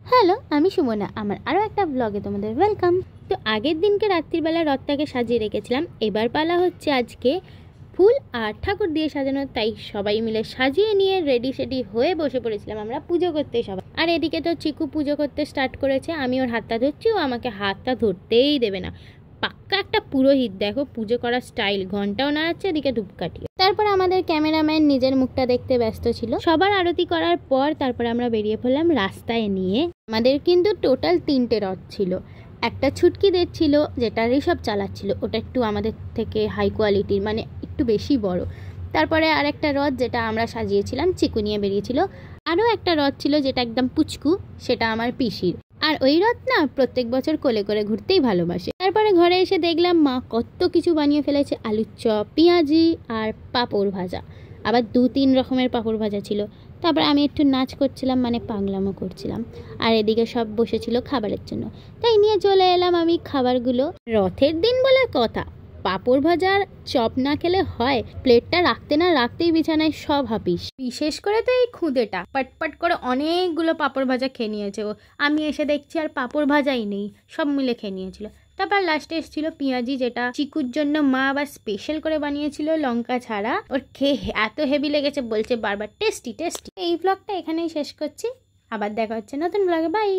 Hello, আমি সুমনা। আমার আরও একটা ব্লগে তোমাদের ওয়েলকাম। তো আগের দিনকে রাত্রিবেলা রথটাকে সাজিয়ে রেখেছিলাম, এবার পালা হচ্ছে আজকে ফুল আর ঠাকুর দিয়ে সাজানো। তাই সবাই মিলে সাজিয়ে নিয়ে রেডি সেডি হয়ে বসে পড়েছিলাম আমরা পুজো করতে সবাই। আর এদিকে তো চিকু পুজো করতে স্টার্ট করেছে, আমি ওর হাতটা ধরছি, ও আমাকে হাতটা ধরতেই দেবে না। পাক্কা একটা পুরোহিত, দেখো পুজো করার স্টাইল, ঘন্টাও নাড়াচ্ছে, এদিকে ধূপকাঠি। তারপর আমাদের ক্যামেরাম্যান নিজের মুখটা দেখতে ব্যস্ত ছিল। সবার আরতি করার পর তারপর আমরা বেরিয়ে পড়লাম রাস্তায় নিয়ে। আমাদের কিন্তু টোটাল 3টে রথ ছিল। একটা ছুটকিদের ছিল, যেটা ঋষভ চালাচ্ছিল, ওটা একটু আমাদের থেকে হাই কোয়ালিটির, মানে একটু বেশি বড়। তারপরে আরেকটা রথ যেটা আমরা সাজিয়েছিলাম, চিকু নিয়ে বেরিয়েছিল। আরও একটা রথ ছিল যেটা একদম পুচকু, সেটা আমার পিসির। আর ওই রথ না প্রত্যেক বছর কোলে করে ঘুরতেই ভালোবাসে। তারপরে ঘরে এসে দেখলাম মা কত কিছু বানিয়ে ফেলেছে, আলুর চপ, পেঁয়াজি আর পাঁপড় ভাজা। আবার 2-3 রকমের পাঁপড় ভাজা ছিল। তারপরে আমি একটু নাচ করছিলাম, মানে পাগলামো করছিলাম। আর এদিকে সব বসেছিল খাবারের জন্য, তাই নিয়ে চলে এলাম আমি খাবারগুলো। রথের দিন বলে কথা, পাঁপড় ভাজার চপ না খেলে হয়? প্লেটটা রাখতে না রাখতেই বিছানায় সব হাপিস। বিশেষ করে তো এই খুদেটা পটপট করে অনেকগুলো পাঁপড় ভাজা খেয়ে নিয়েছে ও। আমি এসে দেখছি আর পাঁপড় ভাজাই নেই, সব মিলে খেয়ে নিয়েছিল। তারপর লাস্টে এসেছিল পেঁয়াজি, যেটা চিকুর জন্য মা আবার স্পেশাল করে বানিয়েছিল লঙ্কা ছাড়া। ওর খেয়ে এত হেভি লেগেছে, বলছে বারবার টেস্টি টেস্টি। এই ব্লগটা এখানেই শেষ করছি, আবার দেখা হচ্ছে নতুন ব্লগে, বাই।